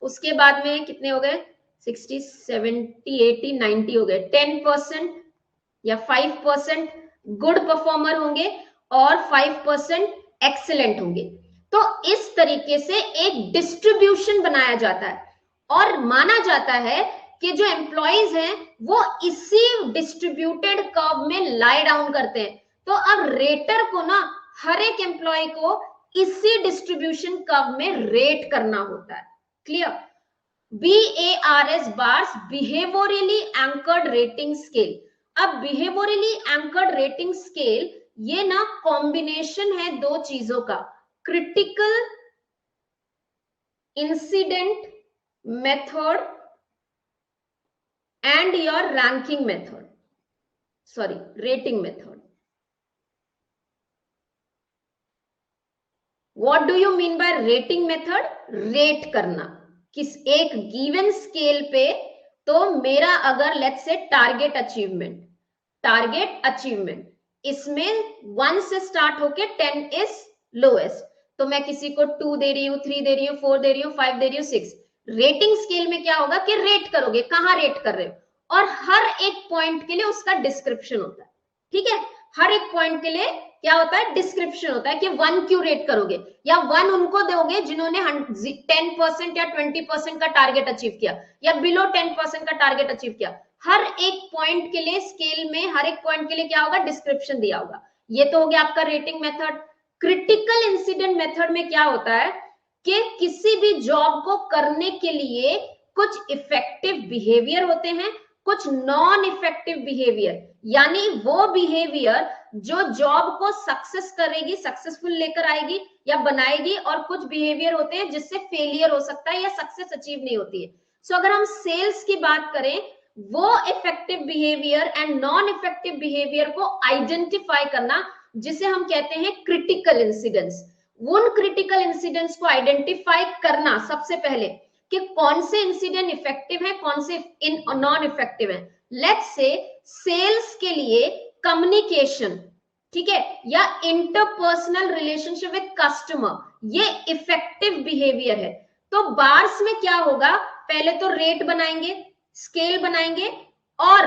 Speaker 1: उसके बाद में कितने हो गए, 60, 70, 80, 90 हो गए। 10% या 5% गुड परफॉर्मर होंगे और 5% एक्सीलेंट होंगे। तो इस तरीके से एक डिस्ट्रीब्यूशन बनाया जाता है और माना जाता है कि जो एम्प्लॉइज हैं वो इसी डिस्ट्रीब्यूटेड कर्व में लाई डाउन करते हैं। तो अब रेटर को ना हर एक एम्प्लॉय को इसी डिस्ट्रीब्यूशन कर्व में रेट करना होता है। Clear? BARS bars behaviourally anchored rating scale. अब बिहेवियरली एंकर्ड रेटिंग स्केल ये ना कॉम्बिनेशन है दो चीजों का, critical incident method and your ranking method, sorry rating method. What do you mean buy rating method? Rate करना किस एक गिवन स्केल पे। तो मेरा अगर लेट्स से टारगेट अचीवमेंट इसमें 1 से स्टार्ट होके 10 इज लोएस्ट, तो मैं किसी को 2 दे रही हूँ, 3 दे रही हूँ, 4 दे रही हूँ, 5 दे रही हूँ, 6। रेटिंग स्केल में क्या होगा कि रेट करोगे, कहाँ रेट कर रहे हो, और हर एक पॉइंट के लिए उसका डिस्क्रिप्शन होता है। ठीक है, हर एक पॉइंट के लिए क्या होता है, डिस्क्रिप्शन होता है कि 1 क्यों रेट करोगे, या 1 उनको दोगे जिन्होंने 10% या 20% का टारगेट अचीव किया, या बिलो 10% का टारगेट अचीव किया। हर एक पॉइंट के लिए स्केल में हर एक पॉइंट के लिए क्या होगा, डिस्क्रिप्शन दिया होगा। ये तो हो गया आपका rating method. Critical incident method में क्या होता है कि किसी भी जॉब को करने के लिए कुछ इफेक्टिव बिहेवियर होते हैं, कुछ नॉन इफेक्टिव बिहेवियर, यानी वो बिहेवियर जो जॉब को सक्सेस करेगी, सक्सेसफुल लेकर आएगी या बनाएगी, और कुछ बिहेवियर होते हैं जिससे फेलियर हो सकता है या सक्सेस अचीव नहीं होती है। सो अगर हम सेल्स की बात करें, वो effective behaviour and non effective behaviour को आइडेंटिफाई करना, जिसे हम कहते हैं क्रिटिकल इंसिडेंट्स। उन क्रिटिकल इंसिडेंट्स को आइडेंटिफाई करना सबसे पहले कि कौन से इंसिडेंट इफेक्टिव है, कौन से नॉन इफेक्टिव है। लेट्स से सेल्स के लिए कम्युनिकेशन, ठीक है, या इंटरपर्सनल रिलेशनशिप विद कस्टमर, ये इफेक्टिव बिहेवियर है। तो बार्स में क्या होगा, पहले तो रेट बनाएंगे, स्केल बनाएंगे, और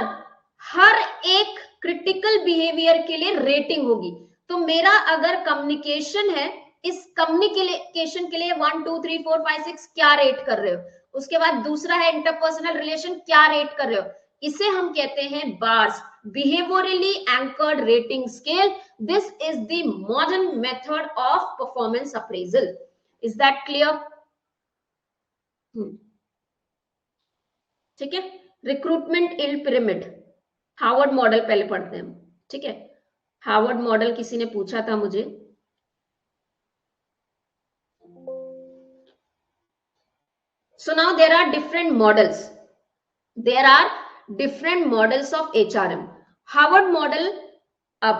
Speaker 1: हर एक क्रिटिकल बिहेवियर के लिए रेटिंग होगी। तो मेरा अगर कम्युनिकेशन है, इस कम्युनिकेशन के लिए 1 2 3 4 5 6 क्या रेट कर रहे हो। उसके बाद दूसरा है इंटरपर्सनल रिलेशन, क्या रेट कर रहे हो। इसे हम कहते हैं bars, behaviorally anchored rating scale. This is the modern method of performance appraisal. Is that clear? ठीक है, रिक्रूटमेंट इल पिरामिड, हार्वर्ड मॉडल पहले पढ़ते हैं हम। ठीक है, हार्वर्ड मॉडल किसी ने पूछा था मुझे। So now there are different models. There are different models of HRM. Harvard model, अब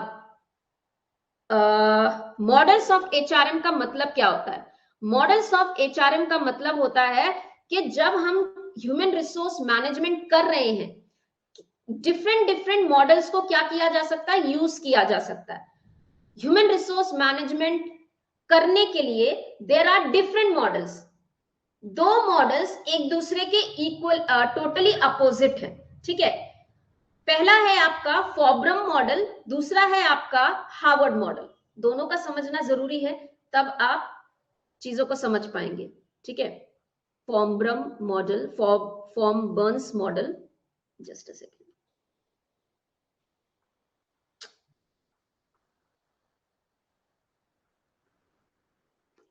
Speaker 1: मॉडल्स ऑफ एचआरएम का मतलब क्या होता है? मॉडल्स ऑफ एचआरएम का मतलब होता है कि जब हम ह्यूमन रिसोर्स मैनेजमेंट कर रहे हैं, डिफरेंट मॉडल्स को क्या किया जा सकता है, यूज किया जा सकता है। ह्यूमन रिसोर्स मैनेजमेंट करने के लिए देयर आर डिफरेंट मॉडल्स। दो मॉडल्स एक दूसरे के इक्वल, टोटली अपोजिट है। ठीक है, पहला है आपका फॉब्रम मॉडल, दूसरा है आपका हार्वर्ड मॉडल। दोनों का समझना जरूरी है, तब आप चीजों को समझ पाएंगे। ठीक है, Fombrun model, Fombrun's model, just a second,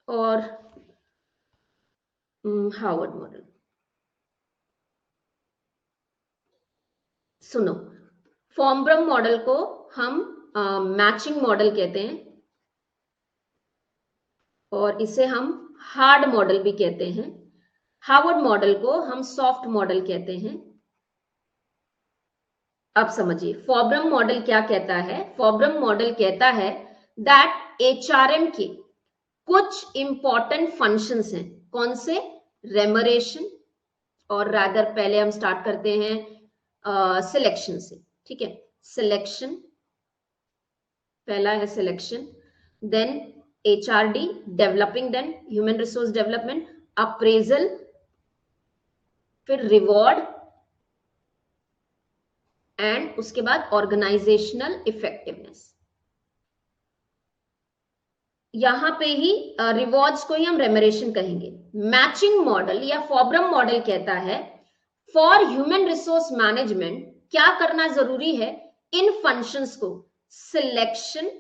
Speaker 1: और हार्वर्ड मॉडल। सुनो, फॉर्मब्रम मॉडल को हम मैचिंग मॉडल कहते हैं, और इसे हम हार्ड मॉडल भी कहते हैं। हार्वर्ड मॉडल को हम सॉफ्ट मॉडल कहते हैं। अब समझिए फॉर्मब्रम मॉडल क्या कहता है। फॉर्मब्रम मॉडल कहता है दैट एचआरएम के कुछ इंपॉर्टेंट फंक्शंस हैं। कौन से? रेमरेशन, और रादर पहले हम स्टार्ट करते हैं सिलेक्शन से। ठीक है, सिलेक्शन पहला है, selection, then HRD developing, then human resource development, appraisal, फिर रिवॉर्ड, एंड उसके बाद ऑर्गेनाइजेशनल इफेक्टिवनेस। यहां पे ही रिवॉर्ड्स को ही हम रेमरेशन कहेंगे। मैचिंग मॉडल या फॉब्रम मॉडल कहता है फॉर ह्यूमन रिसोर्स मैनेजमेंट क्या करना जरूरी है, इन फंक्शंस को selection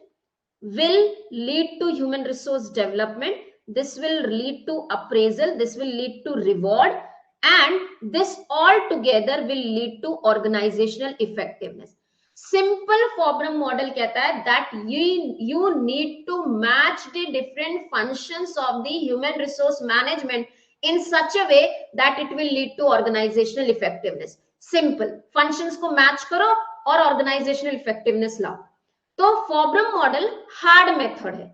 Speaker 1: will lead to human resource development, this will lead to appraisal, this will lead to reward, and this all together will lead to organizational effectiveness. Simple Fobram model कहता है that you need to match the different functions of the human resource management in such a way that it will lead to organizational effectiveness. Simple functions को match करो और organizational effectiveness लाओ। तो फॉब्रम model hard method है।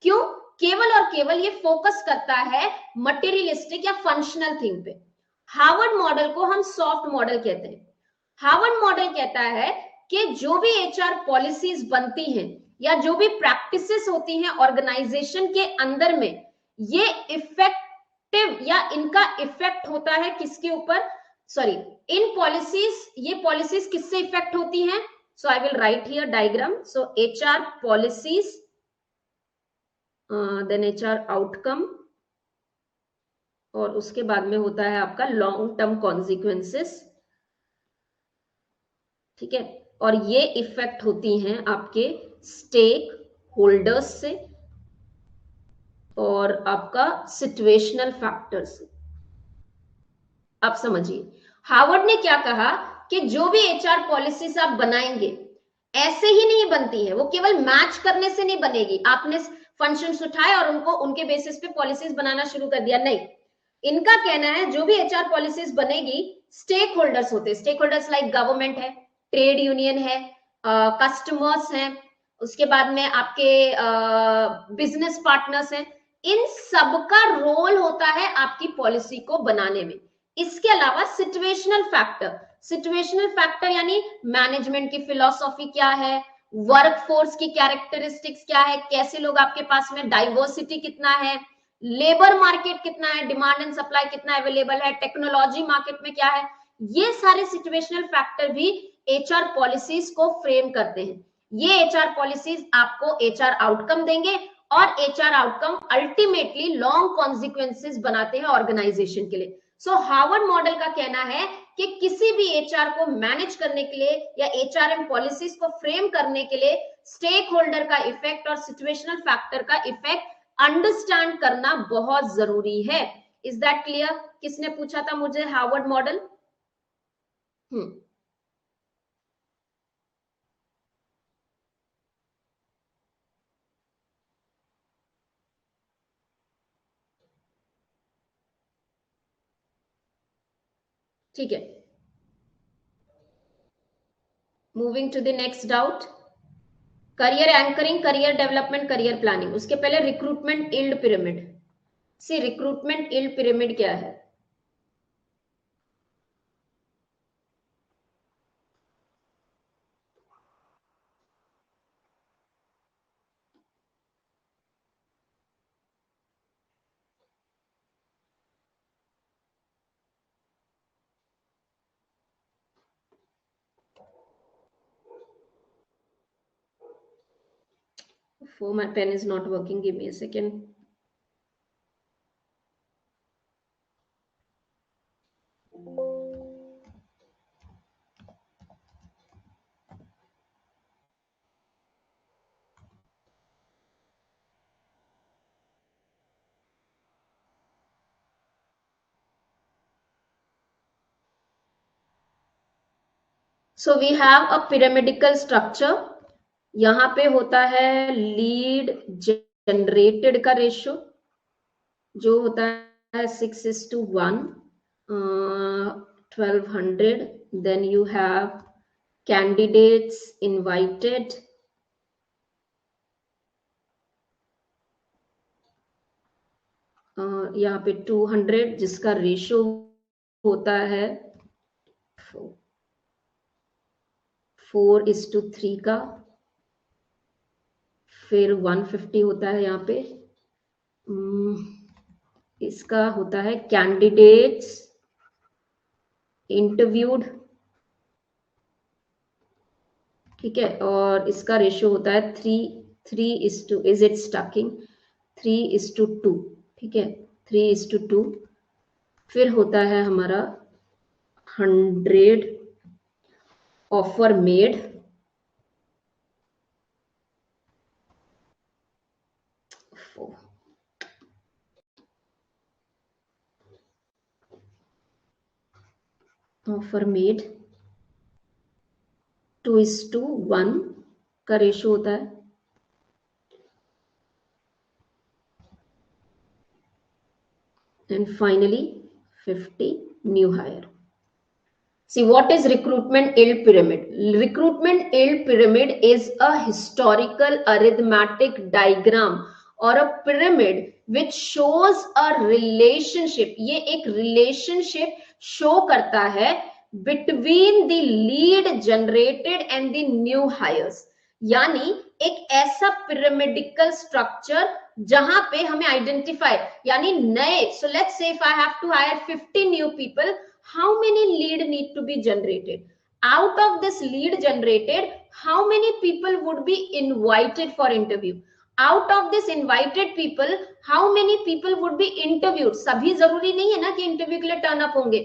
Speaker 1: क्यों? केवल और केवल ये फोकस करता है मटेरियलिस्टिक या फंक्शनल थिंग पे। हार्वर्ड मॉडल को हम सॉफ्ट मॉडल कहते हैं। हार्वर्ड मॉडल कहता है कि जो भी एचआर पॉलिसीज बनती हैं या जो भी प्रैक्टिसेस होती हैं ऑर्गेनाइजेशन के अंदर में, ये इफेक्टिव या इनका इफेक्ट होता है किसके ऊपर? सॉरी, इन पॉलिसीज, ये पॉलिसीज किससे इफेक्ट होती हैं? So I will write here diagram. So HR policies, then HR outcome, और उसके बाद में होता है आपका लॉन्ग टर्म कॉन्सिक्वेंसेस। ठीक है, और ये इफेक्ट होती हैं आपके स्टेक होल्डर्स से और आपका सिचुएशनल फैक्टर से। आप समझिए, हार्वर्ड ने क्या कहा कि जो भी एचआर पॉलिसीज आप बनाएंगे ऐसे ही नहीं बनती है, वो केवल मैच करने से नहीं बनेगी। आपने फंक्शंस उठाए और उनको उनके बेसिस पे पॉलिसीज बनाना शुरू कर दिया, नहीं। इनका कहना है जो भी एचआर पॉलिसीज बनेगी, स्टेक होल्डर्स होते हैं, स्टेक होल्डर्स लाइक गवर्नमेंट है, ट्रेड यूनियन है, कस्टमर्स हैं, उसके बाद में आपके बिजनेस पार्टनर्स हैं, इन सबका रोल होता है आपकी पॉलिसी को बनाने में। इसके अलावा सिचुएशनल फैक्टर, सिचुएशनल फैक्टर यानी मैनेजमेंट की फिलॉसफी क्या है, वर्कफोर्स की कैरेक्टरिस्टिक्स क्या है, कैसे लोग आपके पास में, डाइवर्सिटी कितना है, लेबर मार्केट कितना है, डिमांड एंड सप्लाई कितना अवेलेबल है, टेक्नोलॉजी मार्केट में क्या है, ये सारे सिचुएशनल फैक्टर भी एचआर पॉलिसीज को फ्रेम करते हैं। ये एचआर पॉलिसीज आपको एचआर आउटकम देंगे और HR outcome ultimately long consequences बनाते हैं ऑर्गेनाइजेशन के लिए। सो हार्वर्ड मॉडल का कहना है कि किसी भी एचआर को मैनेज करने के लिए या एचआरएम पॉलिसीज को फ्रेम करने के लिए स्टेक होल्डर का इफेक्ट और सिचुएशनल फैक्टर का इफेक्ट अंडरस्टैंड करना बहुत जरूरी है। Is that clear? किसने पूछा था मुझे हार्वर्ड मॉडल? ठीक है, moving to the next doubt, career anchoring, career development, career planning. उसके पहले recruitment yield pyramid. See recruitment yield pyramid क्या है? Oh, my pen is not working. Give me a second. So we have a pyramidal structure. यहाँ पे होता है lead generated का ratio जो होता है 6:1, 1200. Then you have candidates invited, यहाँ पे 200 जिसका रेशो होता है 4:3 का, फिर 150 होता है यहाँ पे। इसका होता है कैंडिडेट्स इंटरव्यूड, ठीक है, और इसका रेशियो होता है 3:3 इज इट स्टकिंग 3:2, ठीक है, 3:2। फिर होता है हमारा 100 ऑफर मेड, ऑफर मेड 2:1 का रेशियो होता है। And finally 50 new hire. See, what is recruitment yield pyramid? Recruitment yield pyramid is a historical arithmetic diagram or a pyramid which shows a relationship. ये एक relationship show करता है between the lead generated and the new hires. यानी एक ऐसा pyramidal structure जहां पे हमें identify यानी नए, so let's say if I have to hire 50 new people, how many lead need to be generated? Out of this lead generated, how many people would be invited for interview? Out of this invited people, how many people would be interviewed? सभी जरूरी नहीं है ना कि interview के लिए turn up होंगे।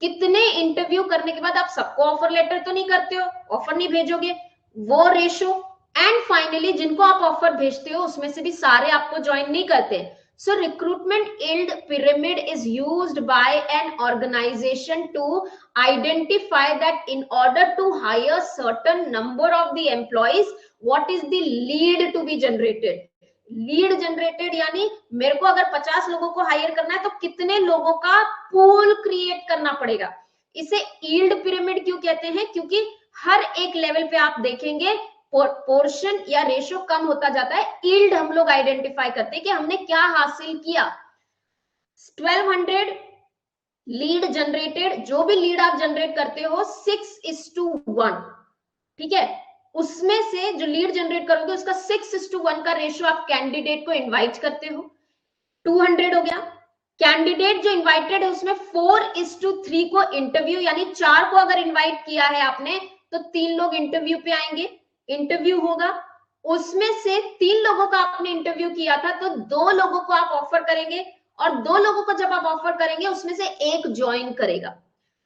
Speaker 1: कितने इंटरव्यू करने के बाद आप सबको ऑफर लेटर तो नहीं करते हो, ऑफर नहीं भेजोगे, वो रेशो। एंड फाइनली जिनको आप ऑफर भेजते हो उसमें से भी सारे आपको ज्वाइन नहीं करते। So recruitment yield pyramid is used by an organization to identify that in order to hire certain number of the employees, what is the lead to be generated? Lead generated यानी मेरे को अगर 50 लोगों को hire करना है तो कितने लोगों का पूल क्रिएट करना पड़ेगा। इसे यील्ड पिरामिड क्यों कहते हैं? क्योंकि हर एक लेवल पे आप देखेंगे पोर्शन या रेशियो कम होता जाता है, यील्ड हम लोग आइडेंटिफाई करते हैं कि हमने क्या हासिल किया। 1200 लीड जनरेटेड, जो भी लीड आप जनरेट करते हो 6:1, ठीक है, उसमें से जो लीड जनरेट करोगे उसका 6:1 का रेशियो आप कैंडिडेट को इनवाइट करते हो। 200 हो गया। कैंडिडेट जो इनवाइटेड है उसमें 4:3 को इंटरव्यू, यानी 4 को अगर इनवाइट किया है आपने तो 3 लोग इंटरव्यू पे आएंगे, इंटरव्यू होगा, उसमें से 3 लोगों का आपने इंटरव्यू किया था तो 2 लोगों को आप ऑफर करेंगे, और 2 लोगों को जब आप ऑफर करेंगे उसमें से एक ज्वाइन करेगा।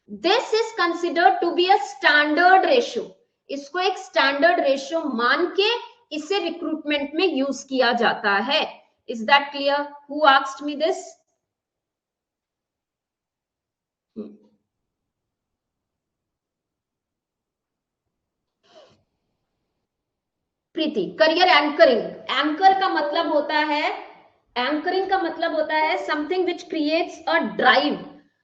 Speaker 1: This is considered to be a standard ratio. इसको एक स्टैंडर्ड रेशियो मान के इसे रिक्रूटमेंट में यूज किया जाता है। Is that clear? Who asked me this? Preeti, career anchoring. Anchor का मतलब होता है, एंकरिंग का मतलब होता है something which creates a drive,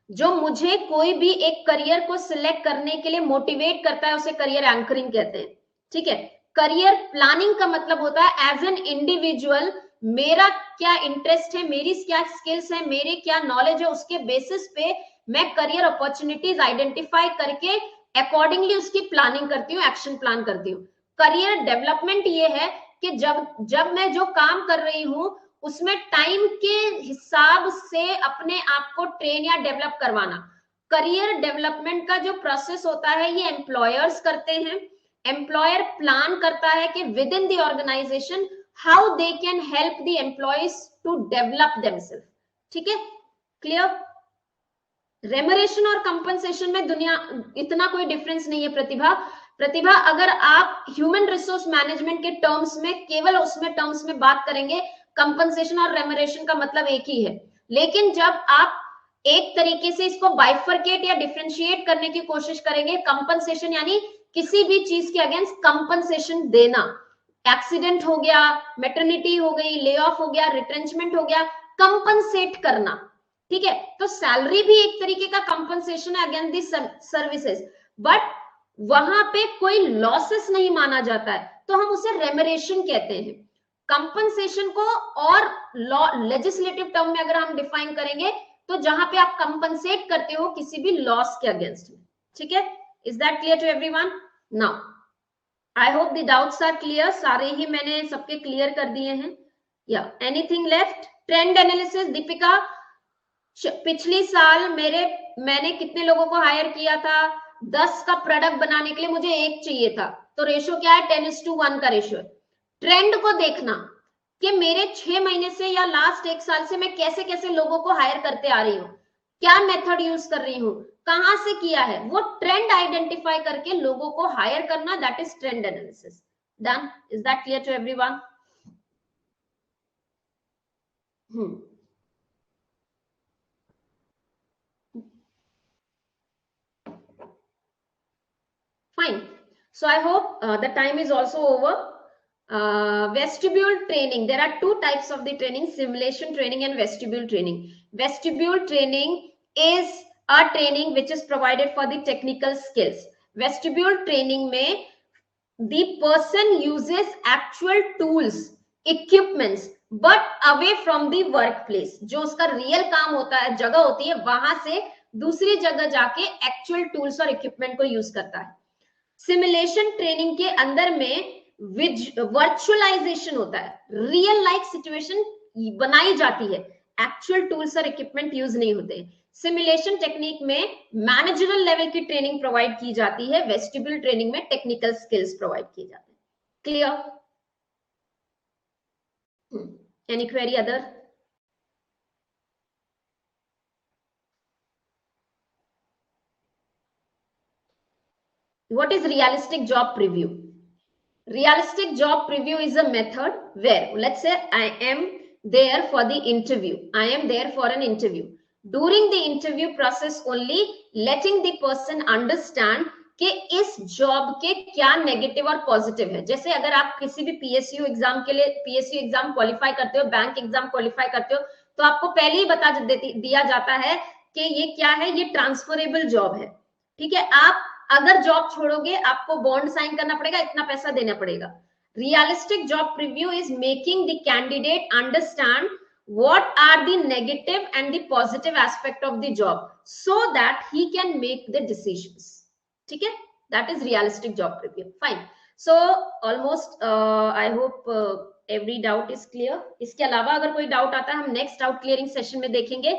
Speaker 1: जो मुझे कोई भी एक करियर को सिलेक्ट करने के लिए मोटिवेट करता है, उसे करियर एंकरिंग कहते हैं, ठीक है। करियर प्लानिंग का मतलब होता है एज एन इंडिविजुअल मेरा क्या इंटरेस्ट है, मेरी क्या स्किल्स है, मेरे क्या नॉलेज है, उसके बेसिस पे मैं करियर अपॉर्चुनिटीज आइडेंटिफाई करके अकॉर्डिंगली उसकी प्लानिंग करती हूँ, एक्शन प्लान करती हूँ। करियर डेवलपमेंट ये है कि जब मैं जो काम कर रही हूँ उसमें टाइम के हिसाब से अपने आप को ट्रेन या डेवलप करवाना। करियर डेवलपमेंट का जो प्रोसेस होता है ये एम्प्लॉयर्स करते हैं। एम्प्लॉयर प्लान करता है कि within the organisation how they can help the employees to develop themselves, ठीक है, क्लियर। रेमरेशन और कंपनसेशन में दुनिया इतना कोई डिफरेंस नहीं है। प्रतिभा अगर आप ह्यूमन रिसोर्स मैनेजमेंट के टर्म्स में केवल उसमें टर्म्स में बात करेंगे, कंपनसेशन और रेमरेशन का मतलब एक ही है, लेकिन जब आप एक तरीके से इसको बाइफरकेट या डिफरेंशिएट करने की कोशिश करेंगे, कंपनसेशन यानी किसी भी चीज के अगेंस्ट कंपनसेशन देना, एक्सीडेंट हो गया, मैटरनिटी हो गई, ले ऑफ हो गया, रिट्रेंचमेंट हो गया, कंपनसेट करना, ठीक है। तो सैलरी भी एक तरीके का कंपनसेशन है अगेंस्ट दी सर्विसेज, बट वहां पे कोई लॉसेस नहीं माना जाता है, तो हम उसे रेमरेशन कहते हैं। कंपनसेशन को और लॉ लेजिस्लेटिव टर्म में अगर हम डिफाइन करेंगे तो जहां पे आप कंपनसेट करते हो किसी भी लॉस के अगेंस्ट में, ठीक है? Is that clear to everyone? Now I hope the doubts are clear, सारे ही मैंने सबके क्लियर कर दिए हैं। या anything left? Trend analysis, Deepika, पिछली साल मैंने कितने लोगों को हायर किया था? 10 का प्रोडक्ट बनाने के लिए मुझे 1 चाहिए था, तो रेशो क्या है? 10:1 का रेशो है। ट्रेंड को देखना कि मेरे 6 महीने से या लास्ट 1 साल से मैं कैसे कैसे लोगों को हायर करते आ रही हूँ, क्या मेथड यूज कर रही हूँ, कहां से किया है, वो ट्रेंड आइडेंटिफाई करके लोगों को हायर करना, that is trend analysis. Done? Is that clear to everyone? Fine. So I hope the time is also over. Vestibule training. There are 2 types of the training: simulation training and vestibule training. Vestibule training is a training which is provided for the technical skills. Vestibule training में the person uses actual tools, equipments, but away from the workplace. जो उसका real काम होता है, जगह होती है, वहां से दूसरी जगह जाके एक्चुअल टूल्स और इक्विपमेंट को यूज करता है। सिमुलेशन ट्रेनिंग के अंदर में वर्चुअलाइजेशन होता है, रियल लाइफ सिचुएशन बनाई जाती है, एक्चुअल टूल्स और इक्विपमेंट यूज नहीं होते। सिमुलेशन टेक्निक में मैनेजरल लेवल की ट्रेनिंग प्रोवाइड की जाती है, वेस्टिब्यूल ट्रेनिंग में टेक्निकल स्किल्स प्रोवाइड किए जाते हैं। Clear? Any query other? What is realistic job preview? Realistic job preview is a method where, let's say, I am there for the interview. I am there for an interview. During the interview process only, letting the person understand कि इस job के क्या negative और positive है। जैसे अगर आप किसी भी पीएसयू एग्जाम के लिए पीएसयू एग्जाम क्वालिफाई करते हो, बैंक एग्जाम क्वालिफाई करते हो, तो आपको पहले ही बता दिया जाता है कि ये क्या है, ये ट्रांसफरेबल जॉब है, ठीक है? आप अगर जॉब छोड़ोगे आपको बॉन्ड साइन करना पड़ेगा, इतना पैसा देना पड़ेगा। Realistic job preview is making the candidate understand what are the negative and the positive aspect of the job so that he can make the decisions. ठीक है? That is realistic job preview. Fine. So almost I hope every doubt is clear. इसके अलावा अगर कोई doubt आता है हम next doubt clearing session में देखेंगे।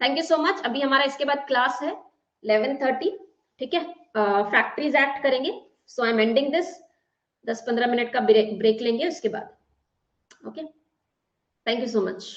Speaker 1: Thank you so much. अभी हमारा इसके बाद क्लास है 11:30, ठीक है? फैक्ट्रीज एक्ट करेंगे। So I am ending this, 10-15 minute का ब्रेक लेंगे उसके बाद। Okay, thank you so much.